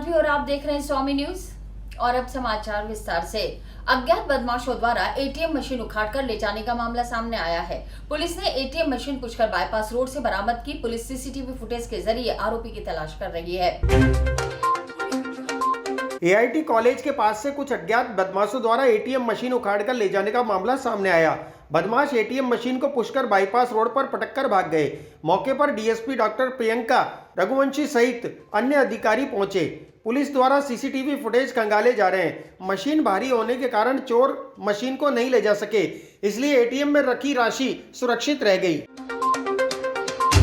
माधवी और आप देख रहे हैं स्वामी न्यूज। और अब समाचार विस्तार से। अज्ञात बदमाशों द्वारा एटीएम मशीन उखाड़कर ले जाने का मामला सामने आया है। पुलिस ने ATM machine Pushkar bypass road से बरामद की। पुलिस सीसीटीवी फुटेज के जरिए आरोपी की तलाश कर रही है। एआईटी कॉलेज के पास से कुछ अज्ञात बदमाशों द्वारा एटीएम मशीन उखाड़कर ले जाने का मामला सामने आया। बदमाश एटीएम मशीन को पुष्कर बाईपास रोड पर पटककर भाग गए। मौके पर डीएसपी डॉक्टर प्रियंका रघुवंशी सहित अन्य अधिकारी पहुंचे। पुलिस द्वारा सीसीटीवी फुटेज खंगाले जा रहे हैं। मशीन भारी होने के कारण चोर मशीन को नहीं ले जा सके, इसलिए एटीएम में रखी राशि सुरक्षित रह गई।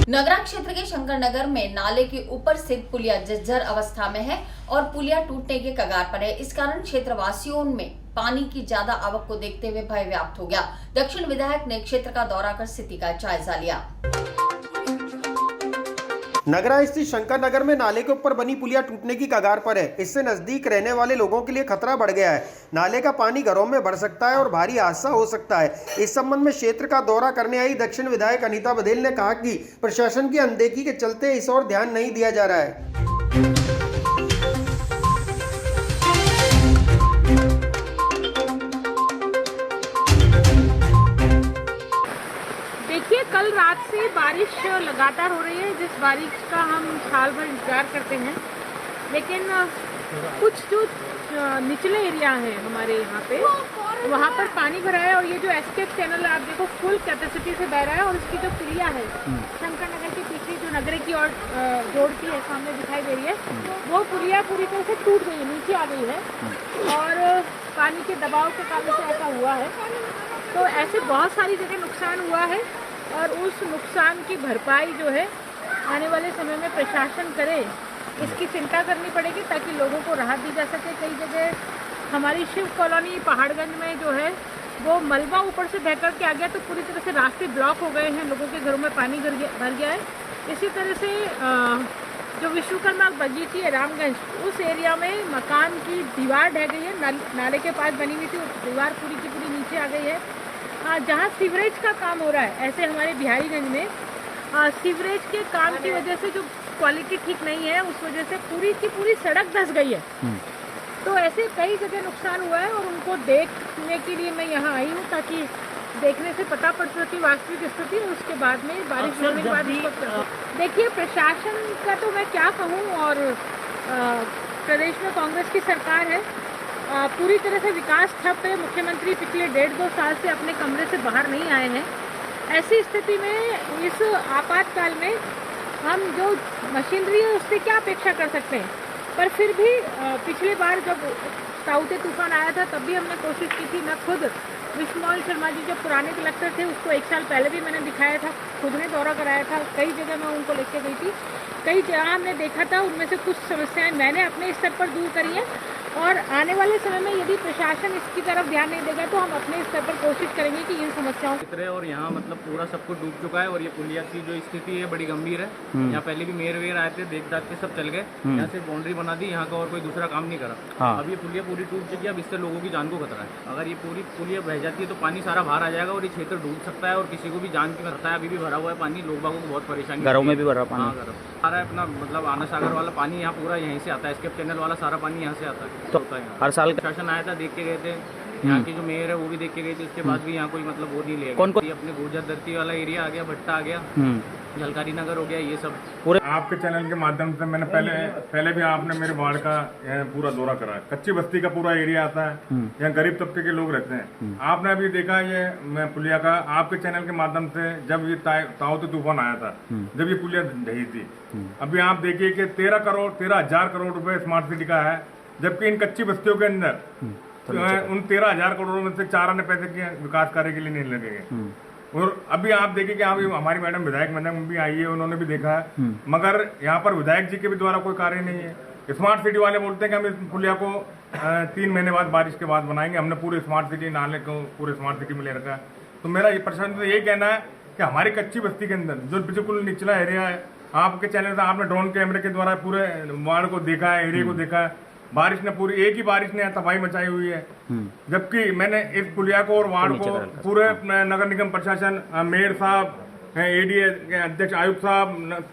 नगरा क्षेत्र के शंकर नगर में नाले के ऊपर स्थित पुलिया जर्जर अवस्था में है और पुलिया टूटने के कगार पर है। इस कारण क्षेत्रवासियों में पानी की ज्यादा आवक को देखते हुए भय व्याप्त हो गया। दक्षिण विधायक ने क्षेत्र का दौरा कर स्थिति का जायजा लिया। नगरा स्थित शंकर नगर में नाले के ऊपर बनी पुलिया टूटने की कगार पर है। इससे नजदीक रहने वाले लोगों के लिए खतरा बढ़ गया है। नाले का पानी घरों में बढ़ सकता है और भारी हादसा हो सकता है। इस संबंध में क्षेत्र का दौरा करने आई दक्षिण विधायक अनीता बघेल ने कहा कि प्रशासन की अनदेखी के चलते इस ओर ध्यान नहीं दिया जा रहा है। देखिए, कल रात से बारिश लगातार हो रही है, जिस बारिश का हम साल भर इंतजार करते हैं। लेकिन कुछ जो निचले एरिया है हमारे यहाँ पे, वहाँ पर पानी भरा है और ये जो एस्केप चैनल आप देखो फुल कैपेसिटी से बह रहा है। और इसकी जो पुलिया है शंकर नगर के पीछे जो नगरे की ओर जोड़ती है, सामने दिखाई दे रही है, वो पुलिया पूरी तरह से टूट गई है, नीचे आ गई है और पानी के दबाव के कारण से ऐसा हुआ है। तो ऐसे बहुत सारी जगह नुकसान हुआ है और उस नुकसान की भरपाई जो है आने वाले समय में प्रशासन करे, इसकी चिंता करनी पड़ेगी ताकि लोगों को राहत दी जा सके। कई जगह हमारी शिव कॉलोनी पहाड़गंज में जो है वो मलबा ऊपर से बह कर के आ गया, तो पूरी तरह से रास्ते ब्लॉक हो गए हैं, लोगों के घरों में पानी भर गया है। इसी तरह से जो विश्वकर्मा बगीची है रामगंज, उस एरिया में मकान की दीवार ढह गई है, नाले के पास बनी हुई थी, दीवार पूरी की पूरी नीचे आ गई है। जहाँ सीवरेज का काम हो रहा है, ऐसे हमारे बिहारीगंज में सीवरेज के काम की वजह से जो क्वालिटी ठीक नहीं है, उस वजह से पूरी की पूरी सड़क धंस गई है। तो ऐसे कई जगह नुकसान हुआ है और उनको देखने के लिए मैं यहाँ आई हूँ, ताकि देखने से पता पड़ सके वास्तविक स्थिति। उसके बाद में बारिश होने के बाद देखिए, प्रशासन का तो मैं क्या कहूँ, और प्रदेश में कांग्रेस की सरकार है, पूरी तरह से विकास ठप है। मुख्यमंत्री पिछले 1.5-2 साल से अपने कमरे से बाहर नहीं आए हैं। ऐसी स्थिति में इस आपातकाल में हम जो मशीनरी है उससे क्या अपेक्षा कर सकते हैं। पर फिर भी पिछले बार जब ताउते तूफान आया था तब भी हमने कोशिश की थी। मैं खुद विश्वमोहन शर्मा जी जो पुराने कलेक्टर थे, उसको 1 साल पहले भी मैंने दिखाया था, खुद ने दौरा कराया था, कई जगह मैं उनको लेके गई थी। कई जगह हमने देखा था, उनमें से कुछ समस्याएं मैंने अपने स्तर पर दूर करी हैं और आने वाले समय में यदि प्रशासन इसकी तरफ ध्यान नहीं देगा तो हम अपने स्तर पर कोशिश करेंगे कि इन समस्याओं की। और यहाँ मतलब पूरा सब कुछ डूब चुका है और ये पुलिया की जो स्थिति है बड़ी गंभीर है। यहाँ पहले भी मेयर वेयर आए थे, देख दाख के सब चल गए। यहाँ से बाउंड्री बना दी, यहाँ का और कोई दूसरा काम नहीं करा। अब ये पुलिया पूरी टूट चुकी है, अब इससे लोगों की जान को खतरा है। अगर ये पूरी पुलिया बह जाती है तो पानी सारा बाहर आ जाएगा और ये क्षेत्र डूब सकता है और किसी को भी जान की खतरा है। अभी भी भरा हुआ है पानी, लोग बागों को बहुत परेशानी, घरों में भी भरा पानी सारा है। अपना मतलब आना सागर वाला पानी यहाँ पूरा यहीं से आता है, एस्केप चैनल वाला सारा पानी यहाँ से आता है। तो हर साल प्रशासन आया था, देख के गए थे। यहाँ की जो मेयर है वो भी देख के गई थी, उसके बाद भी यहाँ कोई मतलब वो नहीं लेगा। कौन अपने गुर्जर धरती वाला एरिया आ गया, भट्टा आ गया, झलकारी नगर हो गया, ये सब पूरे आपके चैनल के माध्यम से मैंने पहले भी आपने मेरे वार्ड का पूरा दौरा करा है। कच्ची बस्ती का पूरा एरिया आता है, यहाँ गरीब तबके के लोग रहते हैं। आपने अभी देखा ये पुलिया का, आपके चैनल के माध्यम से जब ये ताउते तूफान आया था, जब ये पुलिया ढही थी, अभी आप देखिए कि 13,000 करोड़ रुपए स्मार्ट सिटी का है, जबकि इन कच्ची बस्तियों के अंदर उन 13,000 करोड़ में से 4 आने पैसे के विकास कार्य के लिए नहीं लगेंगे। और अभी आप देखिए कि हमारी मैडम विधायक मैडम भी आई है, उन्होंने भी देखा है, मगर यहाँ पर विधायक जी के भी द्वारा कोई कार्य नहीं है। स्मार्ट सिटी वाले बोलते हैं कि हम इस पुलिया को 3 महीने बाद बारिश के बाद बनाएंगे। हमने पूरे स्मार्ट सिटी नाले को पूरे स्मार्ट सिटी में ले रखा है। तो मेरा ये प्रशासन से यही कहना है कि हमारी कच्ची बस्ती के अंदर जो बिल्कुल निचला एरिया है, आपके चैनल से आपने ड्रोन कैमरे के द्वारा पूरे वार्ड को देखा है, एरिया को देखा है। बारिश ने पूरी एक ही बारिश ने तबाही मचाई हुई है। जबकि मैंने इस पुलिया को और वार्ड को पूरे नगर निगम प्रशासन, मेयर साहब, एडीए के अध्यक्ष आयुक्त साहब,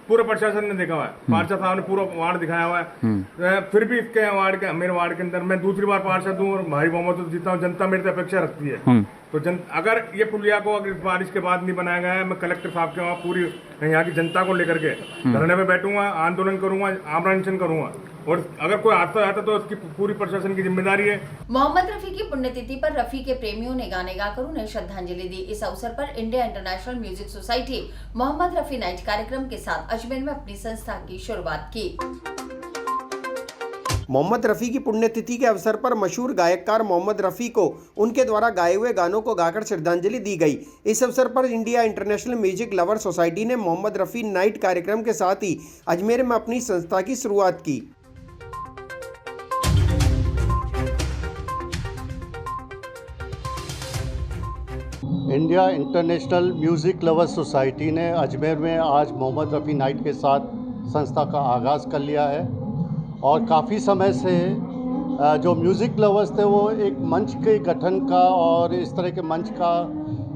पूरे प्रशासन ने देखा हुआ है, पार्षद साहब ने पूरा वार्ड दिखाया हुआ है। फिर भी इसके वार्ड के, मेरे वार्ड के अंदर मैं दूसरी बार पार्षद हूँ और भारी बहुमत से जीता हूँ। जनता मेरे से अपेक्षा रखती है। तो अगर ये पुलिया को अगर बारिश के बाद नहीं बनाया गया है, मैं कलेक्टर साहब के वहाँ पूरी यहाँ की जनता को लेकर के धरने में बैठूंगा, आंदोलन करूंगा, आमरण अनशन करूंगा। और अगर कोई हादसा आता तो उसकी पूरी प्रशासन की जिम्मेदारी है। मोहम्मद रफी की पुण्यतिथि पर रफी के प्रेमियों ने गाने गाकर उन्हें श्रद्धांजलि दी। इस अवसर पर India international music society Mohammad Rafi night कार्यक्रम के साथ अजमेर में अपनी संस्था की शुरुआत की। मोहम्मद रफ़ी की पुण्यतिथि के अवसर पर मशहूर गायककार मोहम्मद रफ़ी को उनके द्वारा गाए हुए गानों को गाकर श्रद्धांजलि दी गई। इस अवसर पर India international music lover society ने मोहम्मद रफ़ी नाइट कार्यक्रम के साथ ही अजमेर में अपनी संस्था की शुरुआत की। India international music lover society ने अजमेर में आज मोहम्मद रफ़ी नाइट के साथ संस्था का आगाज़ कर लिया है और काफ़ी समय से जो म्यूज़िक लवर्स थे वो एक मंच के गठन का और इस तरह के मंच का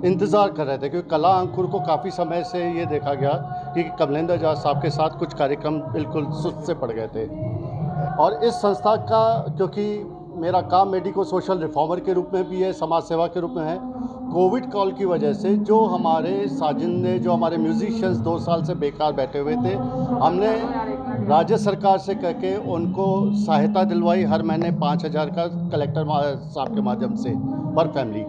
इंतज़ार कर रहे थे, क्योंकि कला अंकुर को काफ़ी समय से ये देखा गया कि कमलेंद्र जाट साहब के साथ कुछ कार्यक्रम बिल्कुल सुस्त से पड़ गए थे। और इस संस्था का, क्योंकि मेरा काम मेडिको सोशल रिफॉर्मर के रूप में भी है, समाज सेवा के रूप में है, कोविड कॉल की वजह से जो हमारे साजिंदे, जो हमारे म्यूजिशियंस 2 साल से बेकार बैठे हुए थे, हमने राज्य सरकार से कह के उनको सहायता दिलवाई, हर महीने 5,000 का कलेक्टर साहब के माध्यम से पर फैमिली।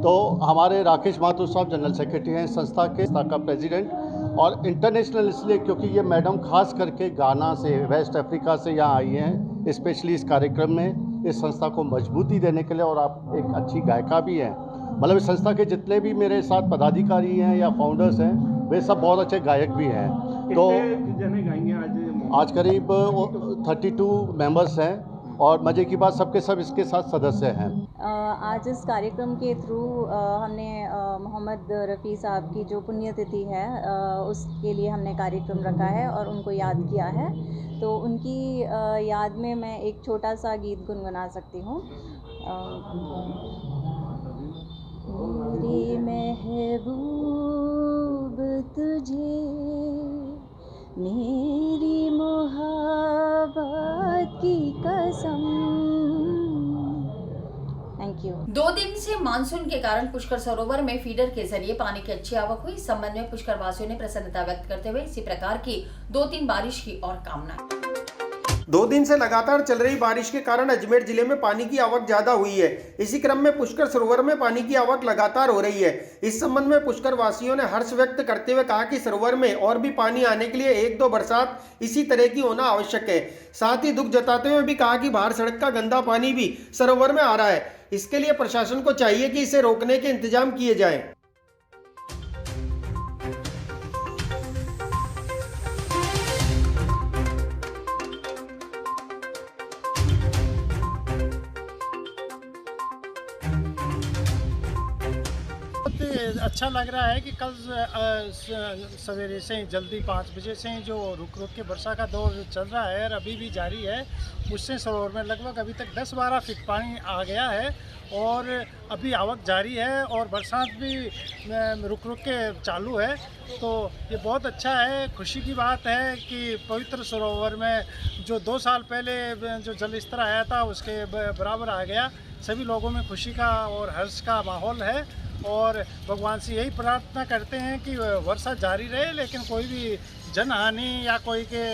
तो हमारे राकेश माथुर साहब जनरल सेक्रेटरी हैं संस्था के, संस्था का प्रेसिडेंट। और इंटरनेशनल इसलिए क्योंकि ये मैडम खास करके गाना से, वेस्ट अफ्रीका से यहाँ आई हैं स्पेशली इस कार्यक्रम में इस संस्था को मजबूती देने के लिए, और आप एक अच्छी गायिका भी हैं। मतलब इस संस्था के जितने भी मेरे साथ पदाधिकारी हैं या फाउंडर्स हैं वे सब बहुत अच्छे गायक भी हैं। तो आज करीब 32 मेंबर्स हैं और मज़े की बात सबके सब इसके साथ सदस्य हैं। आज इस कार्यक्रम के थ्रू हमने मोहम्मद रफ़ी साहब की जो पुण्यतिथि है उसके लिए हमने कार्यक्रम रखा है और उनको याद किया है। तो उनकी याद में मैं एक छोटा सा गीत गुनगुना सकती हूँ। मेरे महबूब तुझे मेरी मोहब्बत की कसम। Thank you. 2 दिन से मानसून के कारण पुष्कर सरोवर में फीडर के जरिए पानी की अच्छी आवक हुई। इस संबंध में पुष्कर वासियों ने प्रसन्नता व्यक्त करते हुए इसी प्रकार की 2-3 बारिश की और कामना। 2 दिन से लगातार चल रही बारिश के कारण अजमेर जिले में पानी की आवक ज्यादा हुई है। इसी क्रम में पुष्कर सरोवर में पानी की आवक लगातार हो रही है। इस संबंध में पुष्कर वासियों ने हर्ष व्यक्त करते हुए कहा कि सरोवर में और भी पानी आने के लिए 1-2 बरसात इसी तरह की होना आवश्यक है। साथ ही दुख जताते हुए भी कहा कि बाहर सड़क का गंदा पानी भी सरोवर में आ रहा है। इसके लिए प्रशासन को चाहिए कि इसे रोकने के इंतजाम किए जाएं। अच्छा लग रहा है कि कल सवेरे से ही जल्दी 5 बजे से ही जो रुक रुक के वर्षा का दौर चल रहा है और अभी भी जारी है, उससे सरोवर में लगभग अभी तक 10-12 फीट पानी आ गया है और अभी आवक जारी है और बरसात भी रुक रुक के चालू है। तो ये बहुत अच्छा है, खुशी की बात है कि पवित्र सरोवर में जो 2 साल पहले जो जल स्तर आया था उसके बराबर आ गया। सभी लोगों में खुशी का और हर्ष का माहौल है और भगवान से यही प्रार्थना करते हैं कि वर्षा जारी रहे, लेकिन कोई भी जनहानि या कोई के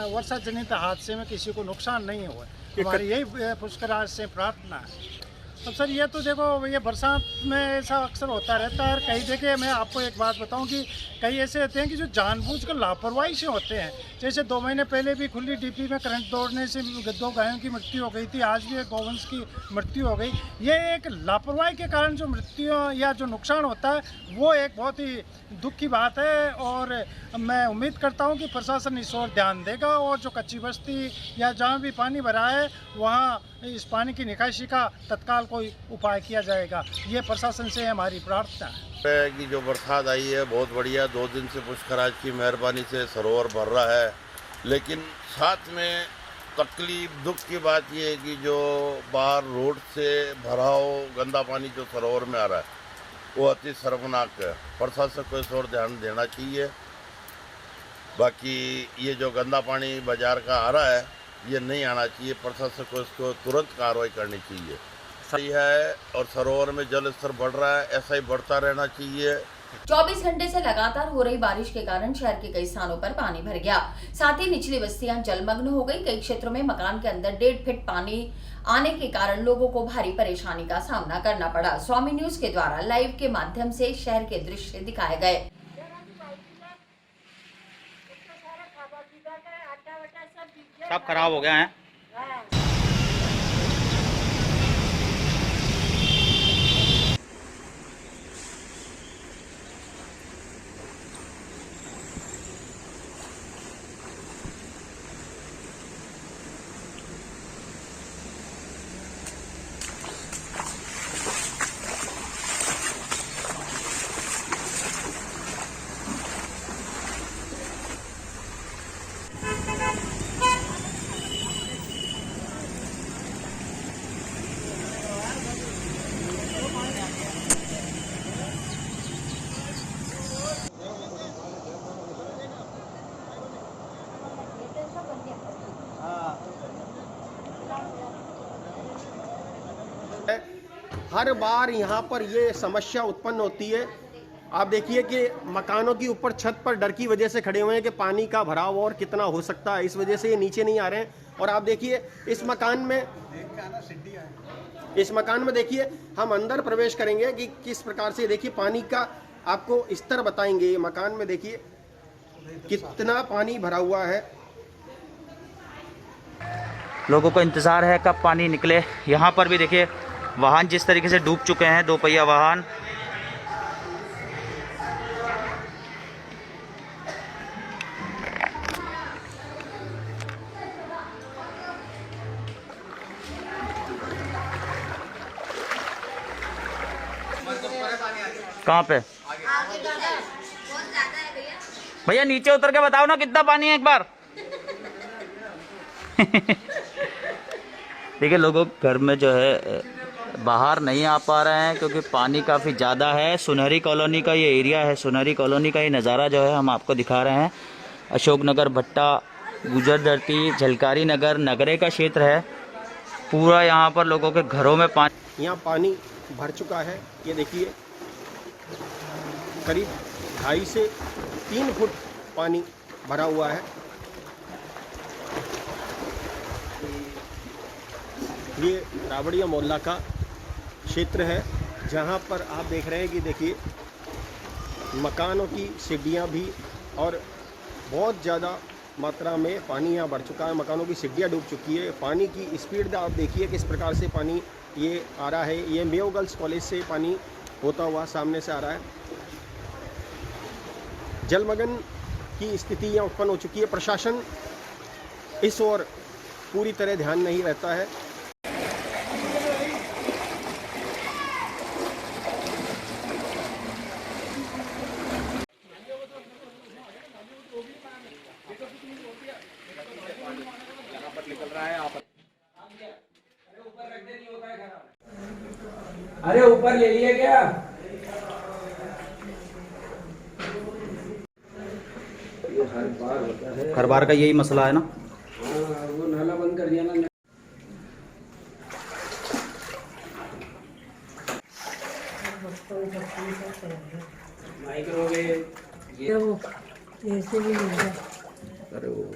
वर्षा जनित हादसे में किसी को नुकसान नहीं हो। हमारी यही पुष्कर से प्रार्थना है। अब सर ये तो देखो, ये बरसात में ऐसा अक्सर होता रहता है। कई जगह मैं आपको एक बात बताऊं कि कई ऐसे होते हैं कि जो जानबूझकर लापरवाही से होते हैं। जैसे 2 महीने पहले भी खुली डीपी में करंट दौड़ने से 2 गायों की मृत्यु हो गई थी, आज भी एक गौवंश की मृत्यु हो गई। ये एक लापरवाही के कारण जो मृत्यु या जो नुकसान होता है वो एक बहुत ही दुख की बात है और मैं उम्मीद करता हूँ कि प्रशासन इस ओर ध्यान देगा और जो कच्ची बस्ती या जहाँ भी पानी भरा है वहाँ इस पानी की निकासी का तत्काल कोई उपाय किया जाएगा। ये प्रशासन से हमारी प्रार्थना है कि जो बरसात आई है बहुत बढ़िया। 2 दिन से पुष्कराज की मेहरबानी से सरोवर भर रहा है, लेकिन साथ में तकलीफ दुख की बात यह है कि जो बाहर रोड से भराव गंदा पानी जो सरोवर में आ रहा है वो अति शर्मनाक है। प्रशासन को इस ओर ध्यान देना चाहिए। बाकी ये जो गंदा पानी बाजार का आ रहा है ये नहीं आना चाहिए। प्रशासन को इसको तुरंत कार्रवाई करनी चाहिए। सही है, और सरोवर में जल स्तर बढ़ रहा है, ऐसा ही बढ़ता रहना चाहिए। 24 घंटे से लगातार हो रही बारिश के कारण शहर के कई स्थानों पर पानी भर गया। साथ ही निचली बस्तियां जलमग्न हो गई। कई क्षेत्रों में मकान के अंदर 1.5 फीट पानी आने के कारण लोगों को भारी परेशानी का सामना करना पड़ा। स्वामी न्यूज के द्वारा लाइव के माध्यम से शहर के दृश्य दिखाए गए। सब खराब हो गया है। हर बार यहाँ पर ये समस्या उत्पन्न होती है। आप देखिए कि मकानों के ऊपर छत पर डर की वजह से खड़े हुए हैं कि पानी का भराव और कितना हो सकता है, इस वजह से ये नीचे नहीं आ रहे हैं। और आप देखिए इस मकान में देखिए हम अंदर प्रवेश करेंगे कि किस प्रकार से देखिए पानी का आपको स्तर बताएंगे। ये मकान में देखिए कितना पानी भरा हुआ है। लोगों को इंतज़ार है कब पानी निकले। यहाँ पर भी देखिए वाहन जिस तरीके से डूब चुके हैं, 2 पहिया वाहन। कहाँ पे भैया नीचे उतर के बताओ ना कितना पानी है एक बार। देखिए लोगों घर में जो है बाहर नहीं आ पा रहे हैं क्योंकि पानी काफ़ी ज़्यादा है। सुनहरी कॉलोनी का ये एरिया है, सुनहरी कॉलोनी का ये नज़ारा जो है हम आपको दिखा रहे हैं। अशोक नगर, भट्टा, गुजरधरती, झलकारी नगर, नगरे का क्षेत्र है। पूरा यहाँ पर लोगों के घरों में पानी, यहाँ पानी भर चुका है। ये देखिए करीब 2.5 से 3 फुट पानी भरा हुआ है। ये रावड़िया मोहल्ला का क्षेत्र है जहाँ पर आप देख रहे हैं कि देखिए मकानों की सीढ़ियाँ भी और बहुत ज़्यादा मात्रा में पानी यहाँ भर चुका है। मकानों की सीढ़ियाँ डूब चुकी है। पानी की स्पीड आप देखिए किस प्रकार से पानी ये आ रहा है। ये मेयो गर्ल्स कॉलेज से पानी होता हुआ सामने से आ रहा है। जलमग्न की स्थिति यहाँ उत्पन्न हो चुकी है। प्रशासन इस ओर पूरी तरह ध्यान नहीं रहता है। अरे ऊपर ले लिए क्या? हर बार का यही मसला है ना। वो नाला बंद कर दिया ना। माइक्रो में ये वो ऐसे भी मिल गया। अरे वो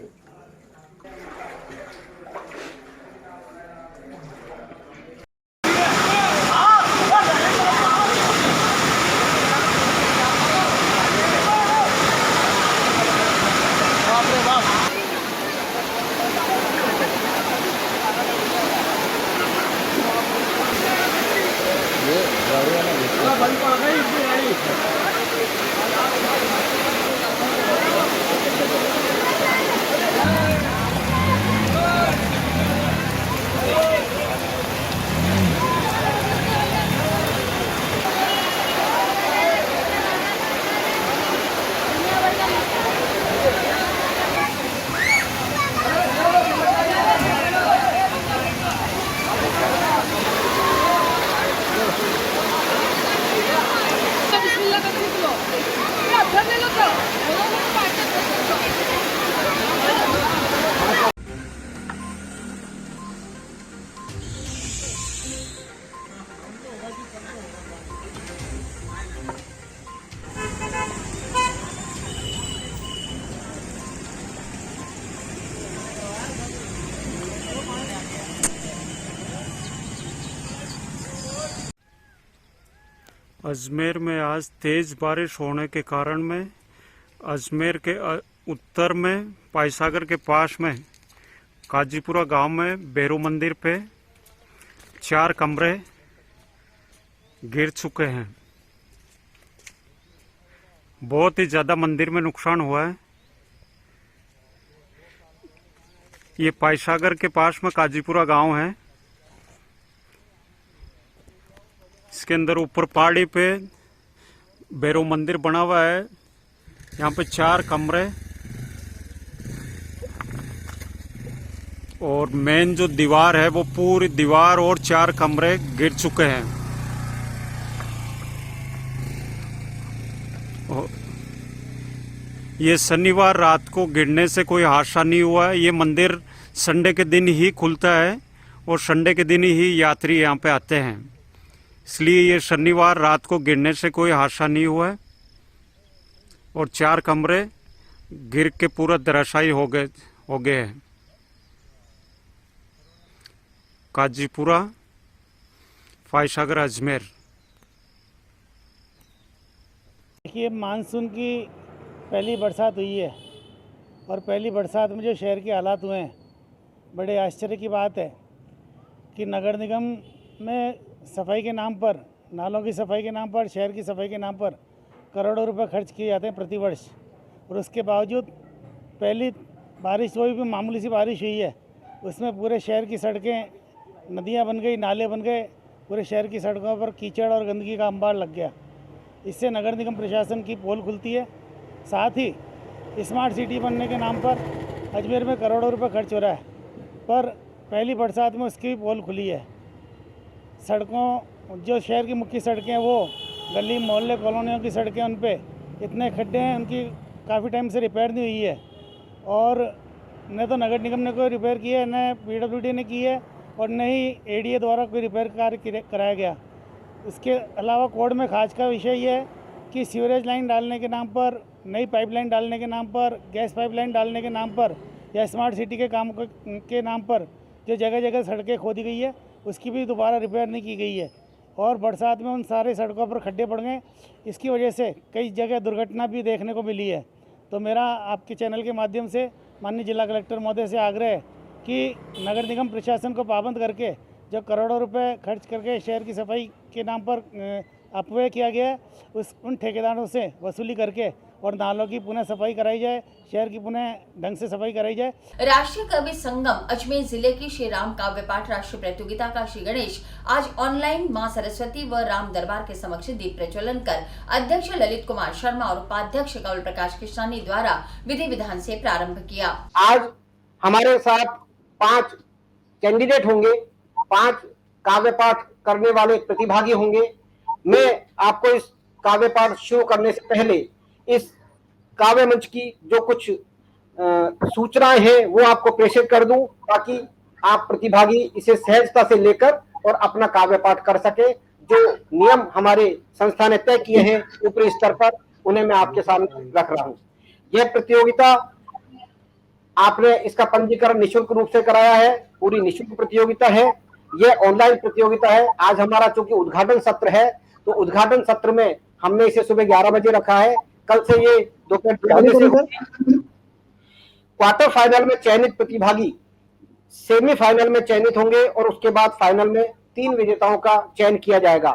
अजमेर में आज तेज बारिश होने के कारण में अजमेर के उत्तर में पायसागर के पास में काजीपुरा गांव में बेरू मंदिर पे 4 कमरे गिर चुके हैं। बहुत ही ज़्यादा मंदिर में नुकसान हुआ है। ये पायसागर के पास में काजीपुरा गांव है। इसके अंदर ऊपर पहाड़ी पे भैरव मंदिर बना हुआ है। यहाँ पे 4 कमरे और मेन जो दीवार है वो पूरी दीवार और 4 कमरे गिर चुके हैं। और ये शनिवार रात को गिरने से कोई हादसा नहीं हुआ है। ये मंदिर संडे के दिन ही खुलता है और संडे के दिन ही यात्री यहाँ पे आते हैं, इसलिए ये शनिवार रात को गिरने से कोई हादसा नहीं हुआ है। और 4 कमरे गिर के पूरा धराशायी हो गए हैं। काजीपुरा, पायसागर, अजमेर। देखिए, मानसून की पहली बरसात हुई है और पहली बरसात में जो शहर के हालात हुए हैं, बड़े आश्चर्य की बात है कि नगर निगम में सफाई के नाम पर, नालों की सफाई के नाम पर, शहर की सफाई के नाम पर करोड़ों रुपए खर्च किए जाते हैं प्रतिवर्ष। और उसके बावजूद पहली बारिश, कोई भी मामूली सी बारिश हुई है, उसमें पूरे शहर की सड़कें नदियां बन गई, नाले बन गए। पूरे शहर की सड़कों पर कीचड़ और गंदगी का अंबार लग गया। इससे नगर निगम प्रशासन की पोल खुलती है। साथ ही स्मार्ट सिटी बनने के नाम पर अजमेर में करोड़ों रुपये खर्च हो रहा है, पर पहली बरसात में उसकी भी पोल खुली है। सड़कों, जो शहर की मुख्य सड़कें हैं, वो गली मोहल्ले कॉलोनियों की सड़कें, उन पे इतने खड्डे हैं, उनकी काफ़ी टाइम से रिपेयर नहीं हुई है। और न तो नगर निगम ने कोई रिपेयर की है, न PWD ने की है, और न ही ADA द्वारा कोई रिपेयर कार्य कराया गया। इसके अलावा कोर्ट में खास का विषय ये है कि सीवरेज लाइन डालने के नाम पर, नई पाइपलाइन डालने के नाम पर, गैस पाइपलाइन डालने के नाम पर, या स्मार्ट सिटी के काम के नाम पर जो जगह जगह सड़कें खोदी गई है, उसकी भी दोबारा रिपेयर नहीं की गई है। और बरसात में उन सारे सड़कों पर खड्डे पड़ गए। इसकी वजह से कई जगह दुर्घटना भी देखने को मिली है। तो मेरा आपके चैनल के माध्यम से माननीय जिला कलेक्टर महोदय से आग्रह है कि नगर निगम प्रशासन को पाबंद करके जो करोड़ों रुपए खर्च करके शहर की सफाई के नाम पर अपव्यय किया गया है, उन ठेकेदारों से वसूली करके और नालों की पुनः सफाई कराई जाए, शहर की पुनः ढंग से सफाई कराई जाए। राष्ट्रीय कवि संगम अजमेर जिले की श्री राम काव्य पाठ राष्ट्रीय प्रतियोगिता का श्री गणेश आज ऑनलाइन मां सरस्वती व राम दरबार के समक्ष दीप प्रज्वलन कर अध्यक्ष ललित कुमार शर्मा और उपाध्यक्ष कवल प्रकाश कृष्णानी द्वारा विधि विधान से प्रारंभ किया। आज हमारे साथ 5 कैंडिडेट होंगे, 5 काव्य पाठ करने वाले प्रतिभागी होंगे। मैं आपको इस काव्य पाठ शुरू करने से पहले इस काव्य मंच की जो कुछ सूचनाएं हैं वो आपको प्रेषित कर दूं, ताकि आप प्रतिभागी इसे सहजता से लेकर और अपना काव्य पाठ कर सके। जो नियम हमारे संस्था ने तय किए हैं ऊपरी स्तर पर, उन्हें मैं आपके सामने रख रहा हूं। यह प्रतियोगिता, आपने इसका पंजीकरण निःशुल्क रूप से कराया है, पूरी निःशुल्क प्रतियोगिता है। यह ऑनलाइन प्रतियोगिता है। आज हमारा चूंकि उद्घाटन सत्र है, तो उद्घाटन सत्र में हमने इसे सुबह 11 बजे रखा है। कल से ये दोपहर 2 बजे से होगी। क्वार्टर फाइनल में चयनित प्रतिभागी सेमीफाइनल में चयनित होंगे और उसके बाद फाइनल में 3 विजेताओं का चयन किया जाएगा।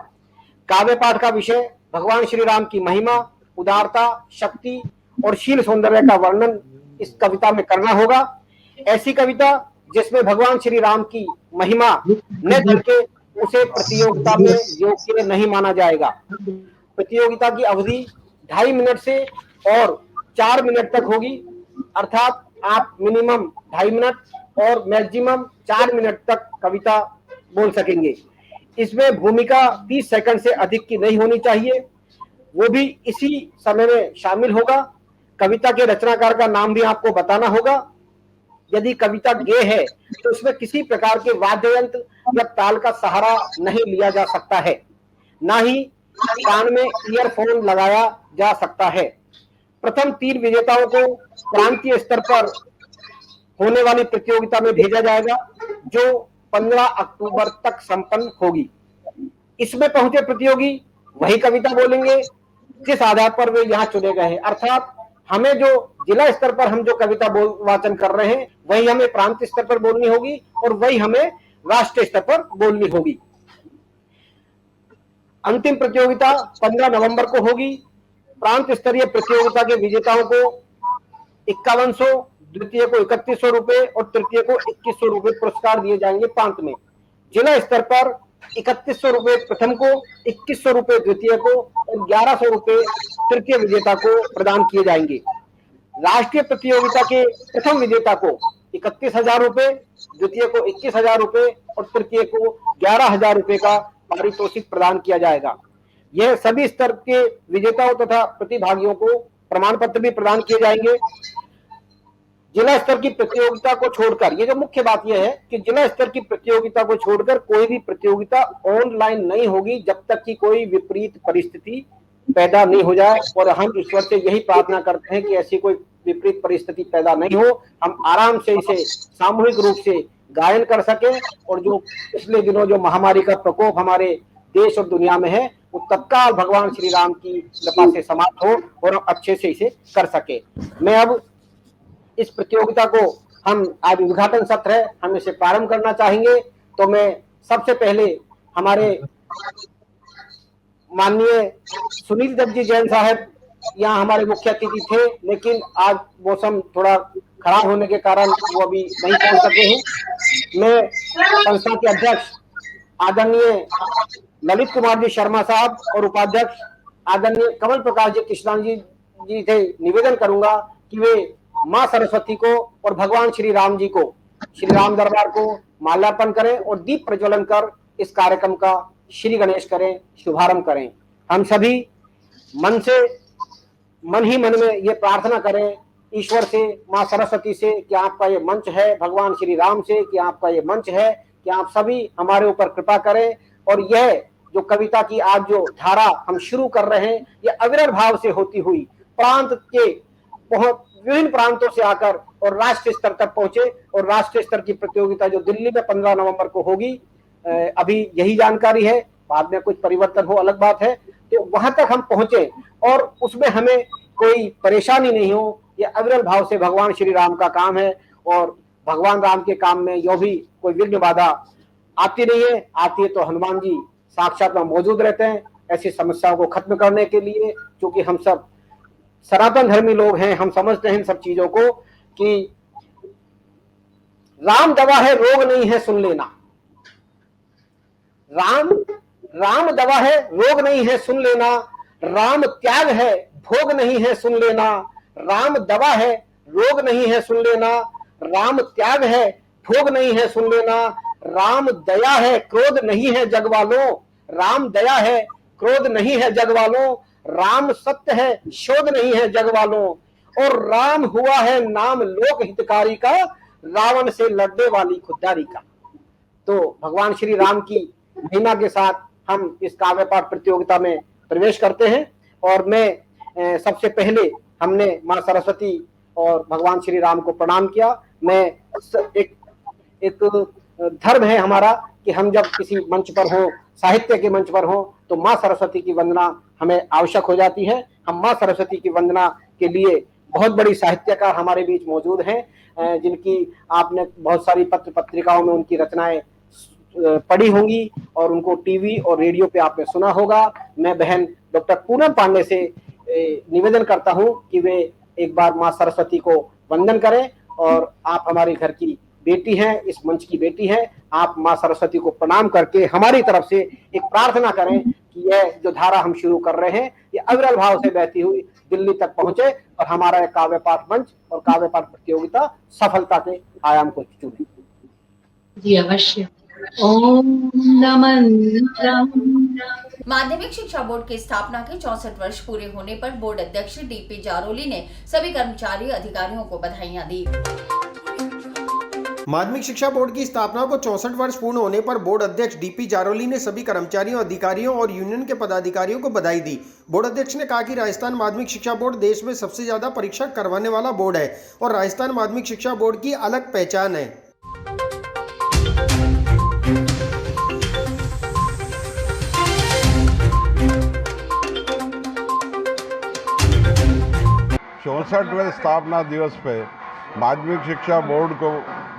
काव्य पाठ का विषय भगवान श्री राम की महिमा, उदारता, शक्ति और शील सौंदर्य का वर्णन इस कविता में करना होगा। ऐसी कविता जिसमें भगवान श्री राम की महिमा न करके उसे प्रतियोगिता में योग्य नहीं माना जाएगा। प्रतियोगिता की अवधि 2.5 मिनट से और 4 मिनट तक होगी, अर्थात आप मिनिमम 2.5 मिनट और मैक्सिमम 4 मिनट तक कविता बोल सकेंगे। इसमें भूमिका 30 सेकंड से अधिक की नहीं होनी चाहिए, वो भी इसी समय में शामिल होगा। कविता के रचनाकार का नाम भी आपको बताना होगा। यदि कविता गेय है तो उसमें किसी प्रकार के वाद्य यंत्र या ताल का सहारा नहीं लिया जा सकता है, ना ही कान में ईयरफोन लगाया जा सकता है। प्रथम 3 विजेताओं को प्रांतीय स्तर पर होने वाली प्रतियोगिता में भेजा जाएगा, जो 15 अक्टूबर तक संपन्न होगी। इसमें पहुंचे प्रतियोगी वही कविता बोलेंगे जिस आधार पर वे यहाँ चुने गए हैं। अर्थात हमें जो जिला स्तर पर हम जो कविता वाचन कर रहे हैं वही हमें प्रांत स्तर पर बोलनी होगी और वही हमें राष्ट्रीय स्तर पर बोलनी होगी। अंतिम प्रतियोगिता 15 नवंबर को होगी। प्रांत स्तरीय प्रतियोगिता के विजेताओं को 5100, द्वितीय को 3100 रुपए और तृतीय को 2100 रुपए पुरस्कार दिए जाएंगे प्रांत में। जिला स्तर पर 3100 रुपए प्रथम को, 2100 रुपए द्वितीय को और 1100 रुपए तृतीय विजेता को प्रदान किए जाएंगे। राष्ट्रीय प्रतियोगिता के प्रथम विजेता को 31,000 रुपए, द्वितीय को 21,000 रुपए और तृतीय को 11,000 रुपए का पारितोषिक प्रदान किया जाएगा। यह सभी स्तर के विजेताओं तथा प्रतिभागियों को प्रमाण पत्र भी प्रदान किए जाएंगे। जिला स्तर की प्रतियोगिता को छोड़कर, ये जो मुख्य बात यह है कि जिला स्तर की प्रतियोगिता को छोड़कर कोई भी प्रतियोगिता ऑनलाइन नहीं होगी जब तक कि कोई विपरीत परिस्थिति पैदा नहीं हो जाए। और हम ईश्वर से यही प्रार्थना करते हैं कि ऐसी कोई विपरीत परिस्थिति पैदा नहीं हो, हम आराम से इसे सामूहिक रूप से गायन कर सके और जो पिछले दिनों जो महामारी का प्रकोप हमारे देश और दुनिया में है वो तत्काल भगवान श्री राम की कृपा से समाप्त हो और हम अच्छे से इसे कर सके। मैं अब इस प्रतियोगिता को, हम आज उद्घाटन सत्र है, हम इसे प्रारंभ करना चाहेंगे। तो मैं सबसे पहले हमारे माननीय सुनील दत्त जी जैन साहब यहाँ हमारे मुख्य अतिथि थे, लेकिन आज मौसम थोड़ा खराब होने के कारण वो अभी नहीं पहुंच सके हैं। मैं संस्था के अध्यक्ष आदरणीय ललित कुमार जी शर्मा साहब और उपाध्यक्ष आदरणीय कमल प्रकाश जी कृष्णान जी से निवेदन करूंगा कि वे मां सरस्वती को और भगवान श्री राम जी को, श्री राम दरबार को माल्यार्पण करें और दीप प्रज्वलन कर इस कार्यक्रम का श्री गणेश करें, शुभारंभ करें। हम सभी मन ही मन में ये प्रार्थना करें ईश्वर से, मां सरस्वती से कि आपका ये मंच है, भगवान श्री राम से कि आपका ये मंच है, कि आप सभी हमारे ऊपर कृपा करें और यह जो कविता की आज जो धारा हम शुरू कर रहे हैं ये अविरल भाव से होती हुई प्रांत के बहुत विभिन्न प्रांतों से आकर और राष्ट्रीय स्तर तक पहुंचे और राष्ट्रीय स्तर की प्रतियोगिता जो दिल्ली में 15 नवंबर को होगी, अभी यही जानकारी है, बाद में कुछ परिवर्तन हो अलग बात है, तो वहां तक हम पहुंचे और उसमें हमें कोई परेशानी नहीं हो। ये अविरल भाव से भगवान श्री राम का काम है और भगवान राम के काम में यो भी कोई विघ्न बाधा आती नहीं है, आती है तो हनुमान जी साक्षात में मौजूद रहते हैं ऐसी समस्याओं को खत्म करने के लिए। क्योंकि हम सब सनातन धर्मी लोग हैं, हम समझते हैं इन सब चीजों को कि राम दवा है रोग नहीं है सुन लेना, राम दवा है रोग नहीं है सुन लेना, राम त्याग है भोग नहीं है सुन लेना, राम दवा है रोग नहीं है सुन लेना, राम त्याग है भोग नहीं है सुन लेना, राम दया है क्रोध नहीं है जग वालों, राम दया है क्रोध नहीं है जग वालों, राम सत्य है शोध नहीं है जग वालों, और राम हुआ है नाम लोक हितकारी का, रावण से लड़ने वाली खुददारी का। तो भगवान श्री राम की महिमा के साथ हम इस काव्य पाठ प्रतियोगिता में प्रवेश करते हैं। और मैं सबसे पहले हमने मां सरस्वती और भगवान श्री राम को प्रणाम किया। मैं एक धर्म है हमारा कि हम जब किसी मंच पर हो, साहित्य के मंच पर हो, तो मां सरस्वती की वंदना हमें आवश्यक हो जाती है। हम मां सरस्वती की वंदना के लिए बहुत बड़ी साहित्यकार हमारे बीच मौजूद हैं, जिनकी आपने बहुत सारी पत्र पत्रिकाओं में उनकी रचनाएं पढ़ी होंगी और उनको टीवी और रेडियो पे आपने सुना होगा। मैं बहन डॉक्टर पूनम पांडे से निवेदन करता हूं कि वे एक बार मां सरस्वती को वंदन करें और आप हमारे घर की बेटी हैं, इस मंच की बेटी हैं, आप मां सरस्वती को प्रणाम करके हमारी तरफ से एक प्रार्थना करें कि यह जो धारा हम शुरू कर रहे हैं ये अविरल भाव से बहती हुई दिल्ली तक पहुंचे और हमारा काव्य पाठ मंच और काव्य पाठ प्रतियोगिता सफलता के आयाम को चुने। जी अवश्य। ओम नमः। माध्यमिक शिक्षा बोर्ड की स्थापना के 64 वर्ष पूरे होने पर बोर्ड अध्यक्ष डीपी जारोली ने सभी कर्मचारी अधिकारियों को बधाइयां दी। माध्यमिक शिक्षा बोर्ड की स्थापना को 64 वर्ष पूर्ण होने पर बोर्ड अध्यक्ष डीपी जारोली ने सभी कर्मचारियों, अधिकारियों और यूनियन के पदाधिकारियों को बधाई दी। बोर्ड अध्यक्ष ने कहा कि राजस्थान माध्यमिक शिक्षा बोर्ड देश में सबसे ज्यादा परीक्षा करवाने वाला बोर्ड है और राजस्थान माध्यमिक शिक्षा बोर्ड की अलग पहचान है। 64वें स्थापना दिवस पे माध्यमिक शिक्षा बोर्ड को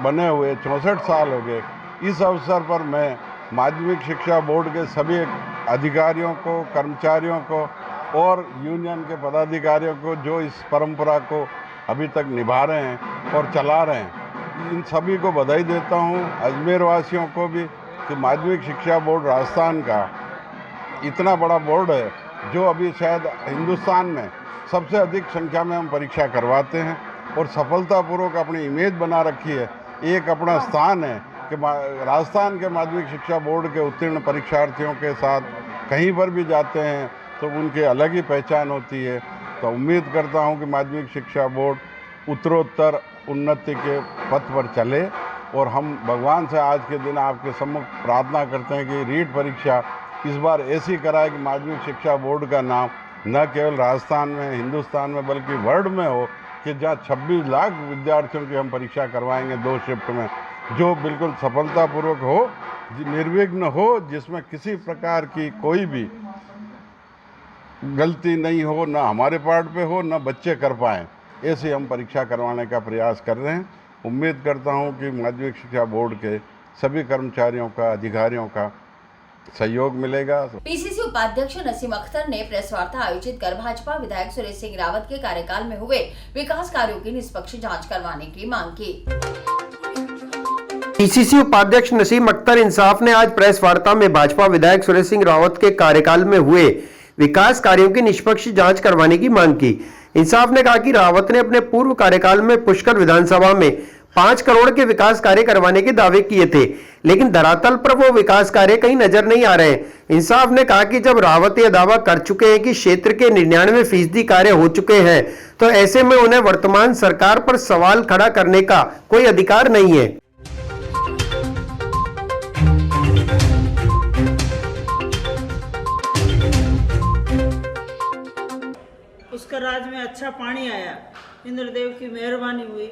बने हुए 64 साल हो गए। इस अवसर पर मैं माध्यमिक शिक्षा बोर्ड के सभी अधिकारियों को, कर्मचारियों को और यूनियन के पदाधिकारियों को जो इस परंपरा को अभी तक निभा रहे हैं और चला रहे हैं, इन सभी को बधाई देता हूं। अजमेर वासियों को भी कि माध्यमिक शिक्षा बोर्ड राजस्थान का इतना बड़ा बोर्ड है जो अभी शायद हिंदुस्तान में सबसे अधिक संख्या में हम परीक्षा करवाते हैं और सफलतापूर्वक अपनी इमेज बना रखी है। एक अपना स्थान है कि राजस्थान के माध्यमिक शिक्षा बोर्ड के उत्तीर्ण परीक्षार्थियों के साथ कहीं पर भी जाते हैं तो उनकी अलग ही पहचान होती है। तो उम्मीद करता हूं कि माध्यमिक शिक्षा बोर्ड उत्तरोत्तर उन्नति के पथ पर चले और हम भगवान से आज के दिन आपके सम्मुख प्रार्थना करते हैं कि रीट परीक्षा इस बार ऐसी कराए कि माध्यमिक शिक्षा बोर्ड का नाम न केवल राजस्थान में, हिंदुस्तान में, बल्कि वर्ल्ड में हो कि जहाँ 26 लाख विद्यार्थियों की हम परीक्षा करवाएंगे 2 शिफ्ट में, जो बिल्कुल सफलतापूर्वक हो, निर्विघ्न हो, जिसमें किसी प्रकार की कोई भी गलती नहीं हो, ना हमारे पार्ट पे हो, ना बच्चे कर पाएँ। ऐसे हम परीक्षा करवाने का प्रयास कर रहे हैं। उम्मीद करता हूं कि माध्यमिक शिक्षा बोर्ड के सभी कर्मचारियों का, अधिकारियों का सहयोग मिलेगा। पीसीसी उपाध्यक्ष नसीम अख्तर ने प्रेस वार्ता आयोजित कर भाजपा विधायक सुरेश सिंह रावत के कार्यकाल में हुए विकास कार्यों की निष्पक्ष जांच करवाने की मांग की। पीसीसी उपाध्यक्ष नसीम अख्तर इंसाफ ने आज प्रेस वार्ता में भाजपा विधायक सुरेश सिंह रावत के कार्यकाल में हुए विकास कार्यों की निष्पक्ष जांच करवाने की मांग की। इंसाफ ने कहा कि रावत ने अपने पूर्व कार्यकाल में पुष्कर विधानसभा में 5 करोड़ के विकास कार्य करवाने के दावे किए थे, लेकिन धरातल पर वो विकास कार्य कहीं नजर नहीं आ रहे। इंसाफ ने कहा कि जब रावत यह दावा कर चुके हैं कि क्षेत्र के 99% कार्य हो चुके हैं, तो ऐसे में उन्हें वर्तमान सरकार पर सवाल खड़ा करने का कोई अधिकार नहीं है। उसका राज में अच्छा पानी आया, इंद्रदेव की मेहरबानी हुई,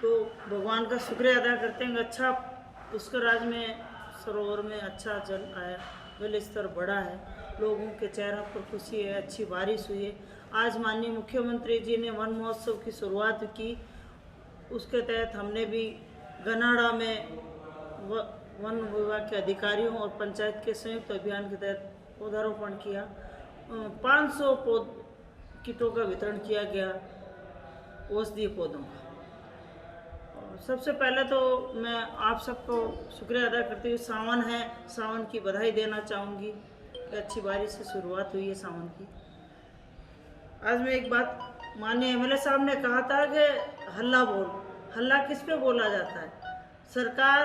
तो भगवान का शुक्रिया अदा करते हैं। अच्छा उसके राज में सरोवर में अच्छा जल आया, जल स्तर बढ़ा है, लोगों के चेहरों पर खुशी है, अच्छी बारिश हुई है। आज माननीय मुख्यमंत्री जी ने वन महोत्सव की शुरुआत की, उसके तहत हमने भी गनाड़ा में वन विभाग के अधिकारियों और पंचायत के संयुक्त अभियान के तहत पौधारोपण किया। 500 किटों का वितरण किया गया औषधीय पौधों का। सबसे पहले तो मैं आप सबको शुक्रिया अदा करते हुए सावन है, सावन की बधाई देना चाहूँगी कि अच्छी बारिश से शुरुआत हुई है सावन की। आज मैं एक बात, माननीय एमएलए साहब ने कहा था कि हल्ला किस पे बोला जाता है। सरकार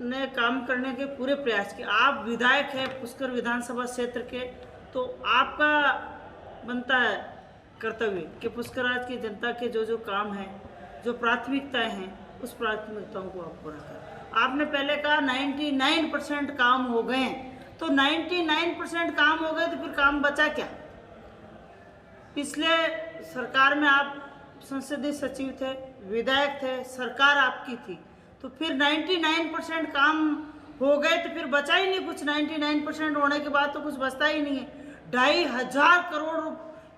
ने काम करने के पूरे प्रयास किए। आप विधायक हैं पुष्कर विधानसभा क्षेत्र के, तो आपका बनता है कर्तव्य कि पुष्कराज की जनता के जो काम हैं, जो प्राथमिकताएं हैं, उस प्राथमिकताओं को आप पूरा करें। आपने पहले कहा 99% काम हो गए, तो 99% काम हो गए तो फिर काम बचा क्या? पिछले सरकार में आप संसदीय सचिव थे, विधायक थे, सरकार आपकी थी, तो फिर 99% काम हो गए तो फिर बचा ही नहीं कुछ। 99% होने के बाद तो कुछ बचता ही नहीं है। 2,500 करोड़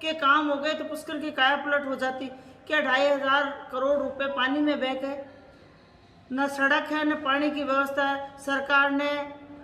के काम हो गए तो पुष्कर की काया पलट हो जाती। क्या 2,500 करोड़ रुपए पानी में बह गए? न सड़क है, न पानी की व्यवस्था है। सरकार ने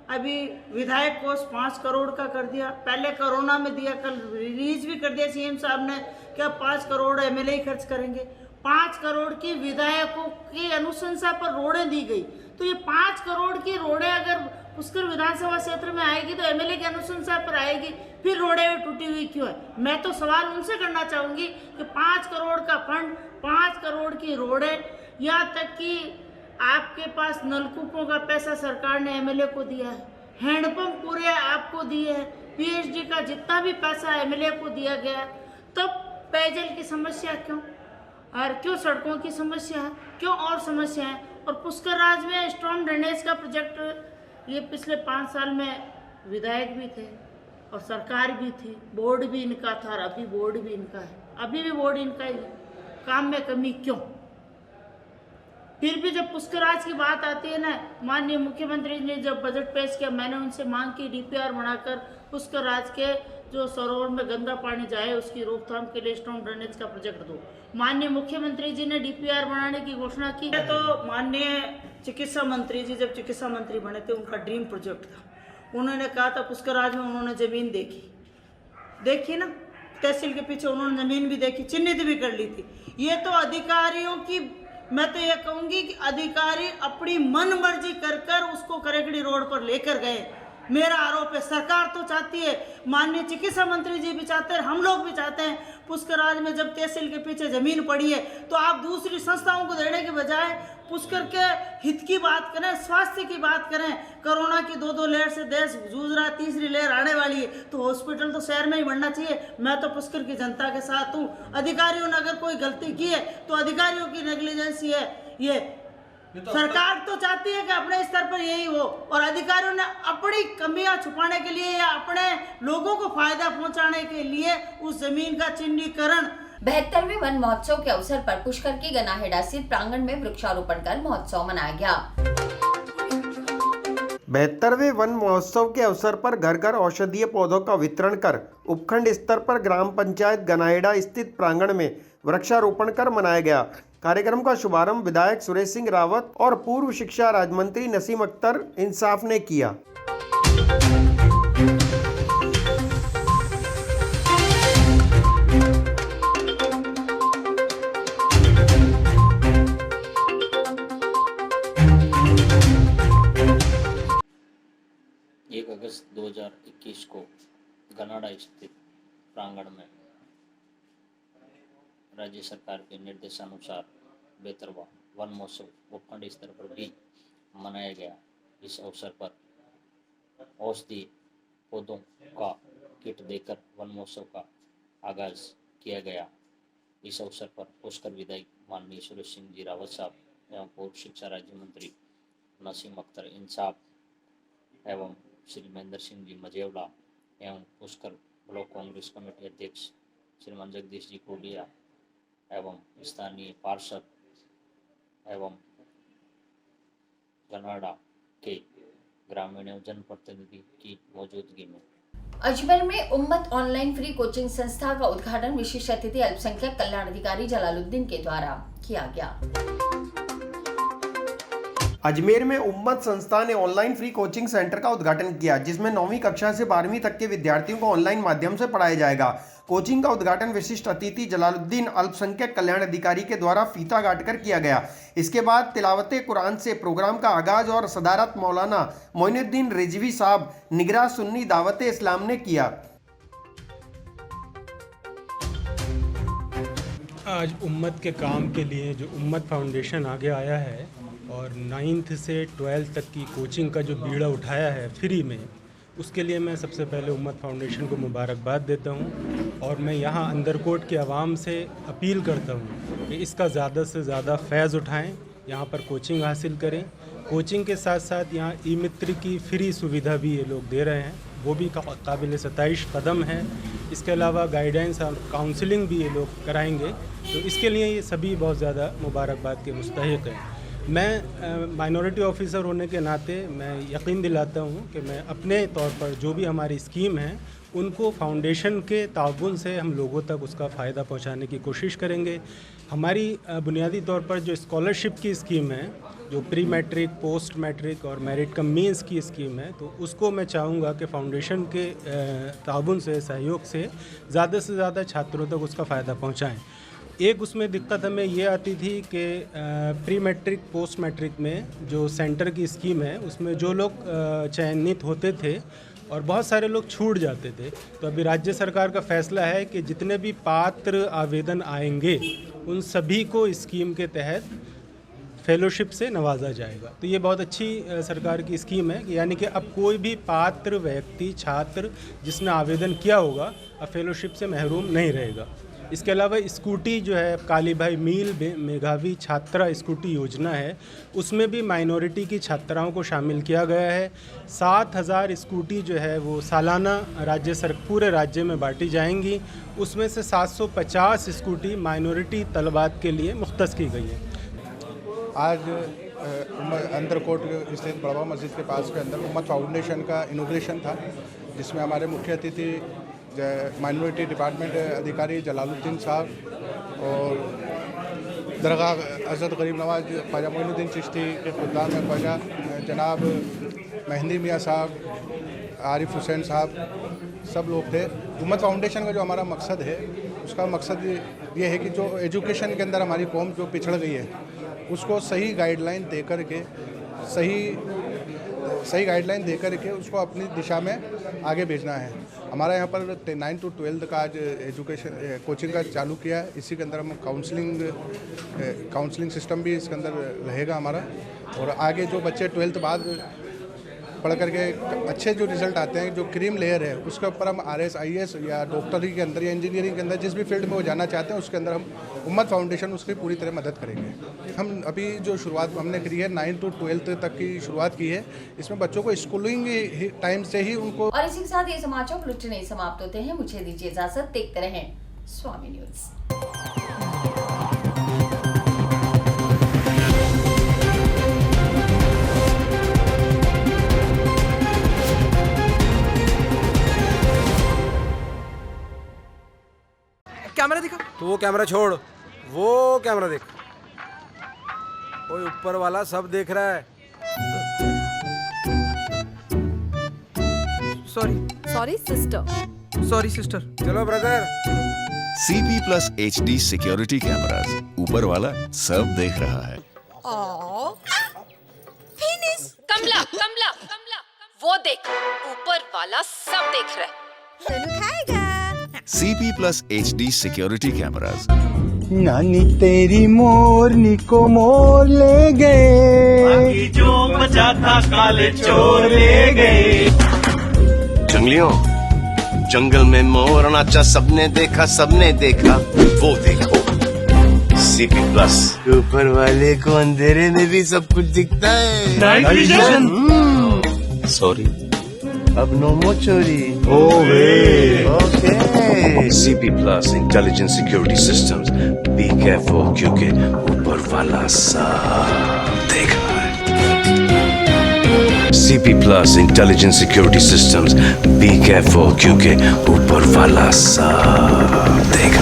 अभी विधायक कोष 5 करोड़ का कर दिया, पहले कोरोना में दिया, कल रिलीज भी कर दिया सीएम साहब ने, क्या 5 करोड़ एमएलए ही खर्च करेंगे। 5 करोड़ की विधायकों की अनुशंसा पर रोडें दी गई, तो ये 5 करोड़ की रोडें अगर पुष्कर विधानसभा क्षेत्र में आएगी तो एमएलए की अनुशंसा पर आएगी, फिर रोडें टूटी हुई क्यों है? मैं तो सवाल उनसे करना चाहूँगी कि 5 करोड़ का फंड, 5 करोड़ की रोडें, यहाँ तक कि आपके पास नलकूपों का पैसा सरकार ने एमएलए को दिया है, हैंडपंप पूरे आपको दिए हैं, पीएचडी का जितना भी पैसा एमएलए को दिया गया, तब पेयजल की समस्या क्यों? और क्यों सड़कों की समस्या है, क्यों और समस्या है? और पुष्कर राज में स्ट्रॉन्ग ड्रेनेज का प्रोजेक्ट ये पिछले 5 साल में विधायक भी थे और सरकार भी थी, बोर्ड भी इनका था और अभी बोर्ड भी इनका है, अभी भी बोर्ड इनका ही है। काम में कमी क्यों? फिर भी जब पुष्कराज की बात आती है ना, माननीय मुख्यमंत्री ने जब बजट पेश किया, मैंने उनसे मांग की डीपीआर बनाकर पुष्कराज के जो सरोवर में गंदा पानी जाए उसकी रोकथाम के लिए स्टॉर्म ड्रेनेज का प्रोजेक्ट दो। माननीय मुख्यमंत्री जी ने डीपीआर बनाने की घोषणा की है। तो माननीय चिकित्सा मंत्री जी जब चिकित्सा मंत्री बने थे, उनका ड्रीम प्रोजेक्ट था। उन्होंने कहा था पुष्कराज में उन्होंने ज़मीन देखी ना, तहसील के पीछे उन्होंने ज़मीन भी देखी, चिन्हित भी कर ली थी। ये तो अधिकारियों की, मैं तो ये कहूँगी कि अधिकारी अपनी मन मर्जी कर उसको करेकड़ी रोड पर लेकर गए। मेरा आरोप है सरकार तो चाहती है, माननीय चिकित्सा मंत्री जी भी चाहते हैं, हम लोग भी चाहते हैं, पुष्कराज में जब तहसील के पीछे ज़मीन पड़ी है तो आप दूसरी संस्थाओं को देने के बजाय पुष्कर के हित की बात करें, स्वास्थ्य की बात करें। कोरोना की 2 लहर से देश जूझ रहा है, तीसरी लहर आने वाली है, तो हॉस्पिटल तो शहर में ही बनना चाहिए। मैं तो पुष्कर की जनता के साथ हूँ। अधिकारियों ने अगर कोई गलती की है तो अधिकारियों की नेग्लिजेंसी है। ये सरकार तो चाहती है कि अपने स्तर पर यही हो, और अधिकारियों ने अपनी कमियां छुपाने के लिए या अपने लोगों को फायदा पहुंचाने के लिए उस जमीन का चिन्हीकरण। 72वें वन महोत्सव के अवसर पर पुष्कर की गनाहेड़ा स्थित प्रांगण में वृक्षारोपण कर महोत्सव मनाया गया। 72वें वन महोत्सव के अवसर पर घर घर औषधीय पौधों का वितरण कर उपखंड स्तर पर ग्राम पंचायत गनाहेड़ा स्थित प्रांगण में वृक्षारोपण कर मनाया गया। कार्यक्रम का शुभारंभ विधायक सुरेश सिंह रावत और पूर्व शिक्षा राज्य मंत्री नसीम अख्तर इंसाफ ने किया। अगस्त 2021 को गनाड़ा स्थित प्रांगण में राज्य सरकार के निर्देशानुसार 72वां वन महोत्सव उपखंड स्तर पर भी मनाया गया। इस अवसर पर औषधीय पौधों का किट देकर वन महोत्सव का आगाज किया गया। इस अवसर पर पुष्कर विधायक माननीय सुरेश सिंह जी रावत साहब एवं पूर्व शिक्षा राज्य मंत्री नसीम अख्तर इंसाफ एवं श्री महेंद्र सिंह जी मजेवला एवं पुष्कर ब्लॉक कांग्रेस कमेटी अध्यक्ष श्रीमान जगदीश जी कोडिया एवं स्थानीय पार्षद एवं गनाड़ा के ग्रामीण एवं जनप्रतिनिधि की मौजूदगी में अजमेर में उम्मत ऑनलाइन फ्री कोचिंग संस्था का उद्घाटन विशेष अतिथि अल्पसंख्यक कल्याण अधिकारी जलालुद्दीन के द्वारा किया गया। अजमेर में उम्मत संस्था ने ऑनलाइन फ्री कोचिंग सेंटर का उद्घाटन किया, जिसमें 9वीं कक्षा से 12वीं तक के विद्यार्थियों को ऑनलाइन माध्यम से पढ़ाया जाएगा। कोचिंग का उद्घाटन विशिष्ट अतिथि जलालुद्दीन अल्पसंख्यक कल्याण अधिकारी के द्वारा फीता काटकर किया गया। इसके बाद तिलावते कुरान से प्रोग्राम का आगाज और सदारत मौलाना मोइनुद्दीन रिजवी साहब निगराह सुन्नी दावते इस्लाम ने किया। आज उम्मत के काम के लिए जो उम्मत फाउंडेशन आगे आया है और 9th से 12th तक की कोचिंग का जो बीड़ा उठाया है फ्री में, उसके लिए मैं सबसे पहले उम्मत फाउंडेशन को मुबारकबाद देता हूं। और मैं यहां अंदरकोट के आवाम से अपील करता हूं कि इसका ज़्यादा से ज़्यादा फ़ैज़ उठाएं, यहां पर कोचिंग हासिल करें। कोचिंग के साथ साथ यहां ई मित्र की फ्री सुविधा भी ये लोग दे रहे हैं, वो भी काबिल सताइश कदम है। इसके अलावा गाइडेंस और काउंसलिंग भी ये लोग कराएंगे, तो इसके लिए ये सभी बहुत ज़्यादा मुबारकबाद के मुस्तहिक हैं। मैं माइनॉरिटी ऑफिसर होने के नाते मैं यकीन दिलाता हूँ कि मैं अपने तौर पर जो भी हमारी स्कीम है उनको फाउंडेशन के ताउन से हम लोगों तक उसका फ़ायदा पहुँचाने की कोशिश करेंगे। हमारी बुनियादी तौर पर जो स्कॉलरशिप की स्कीम है, जो प्री मैट्रिक, पोस्ट मैट्रिक और मेरिट कम मीन्स की स्कीम है, तो उसको मैं चाहूँगा कि फाउंडेशन के ताउन से, सहयोग से ज़्यादा से ज़्यादा छात्रों तक उसका फ़ायदा पहुँचाएँ। एक उसमें दिक्कत हमें ये आती थी कि प्री मैट्रिक, पोस्ट मैट्रिक में जो सेंटर की स्कीम है उसमें जो लोग चयनित होते थे और बहुत सारे लोग छूट जाते थे, तो अभी राज्य सरकार का फैसला है कि जितने भी पात्र आवेदन आएंगे उन सभी को स्कीम के तहत फेलोशिप से नवाजा जाएगा। तो ये बहुत अच्छी सरकार की स्कीम है, यानी कि अब कोई भी पात्र व्यक्ति, छात्र जिसने आवेदन किया होगा अब फेलोशिप से महरूम नहीं रहेगा। इसके अलावा स्कूटी जो है काली भाई मील मेघावी छात्रा स्कूटी योजना है, उसमें भी माइनॉरिटी की छात्राओं को शामिल किया गया है। 7000 स्कूटी जो है वो सालाना पूरे राज्य में बांटी जाएंगी, उसमें से 750 स्कूटी माइनॉरिटी तलबात के लिए मुख्तस की गई है। आज अंदरकोट स्थित बड़वा मस्जिद के पास के अंदर उम्मत फाउंडेशन का इनॉग्रेशन था, जिसमें हमारे मुख्य अतिथि माइनॉरिटी डिपार्टमेंट अधिकारी जलालुद्दीन साहब और दरगाह हज़रत गरीब नवाज ख्वाजा मोइनुद्दीन चिश्ती के खुदाम में ख्वाजा जनाब मेहंदी मियाँ साहब, आरिफ हुसैन साहब, सब लोग थे। उम्मत फाउंडेशन का जो हमारा मकसद है, उसका मकसद ये है कि जो एजुकेशन के अंदर हमारी कौम जो पिछड़ गई है, उसको सही गाइडलाइन दे कर के सही गाइडलाइन दे कर के उसको अपनी दिशा में आगे भेजना है। हमारा यहाँ पर 9 to 12 का आज एजुकेशन कोचिंग का चालू किया है। इसी के अंदर हम काउंसलिंग सिस्टम भी इसके अंदर रहेगा हमारा, और आगे जो बच्चे 12th बाद पढ़ करके अच्छे जो रिज़ल्ट आते हैं, जो क्रीम लेयर है, उसके ऊपर हम RS IAS या डॉक्टरी के अंदर या इंजीनियरिंग के अंदर जिस भी फील्ड में वो जाना चाहते हैं, उसके अंदर हम उम्मत फाउंडेशन उसकी पूरी तरह मदद करेंगे। हम अभी जो शुरुआत हमने करी है 9 to 12 तक की शुरुआत की है, इसमें बच्चों को स्कूलिंग टाइम से ही उनको। और इसी के साथ ये समाचार बुलेटिन नहीं समाप्त होते हैं। मुझे दीजिए इजाजत, देखते रहें स्वामी न्यूज। कैमरा दिखा तो वो कैमरा छोड़, वो कैमरा देख, कोई ऊपर वाला सब देख रहा है। Sorry sister. चलो brother. CP+ HD security cameras, ऊपर वाला सब देख रहा है। फिनिश। कमला वो देख, ऊपर वाला सब देख रहा है। सोनू खाएगा। CP+ HD security cameras. नानी तेरी मोरनी को मोर ले गए, जो बचा था काले चोर ले गए। जंगलियों, जंगल में मोर नाचा, सबने देखा वो देखो CP+। ऊपर वाले को अंधेरे में भी सब कुछ दिखता है। Night vision. सॉरी, अब नो मोर चोरी। Okay. CP+ intelligent security systems, be careful क्योंकि ऊपर वाला सब देख रहा है। CP+ intelligent security systems, be careful क्योंकि ऊपर वाला सब देख रहा है।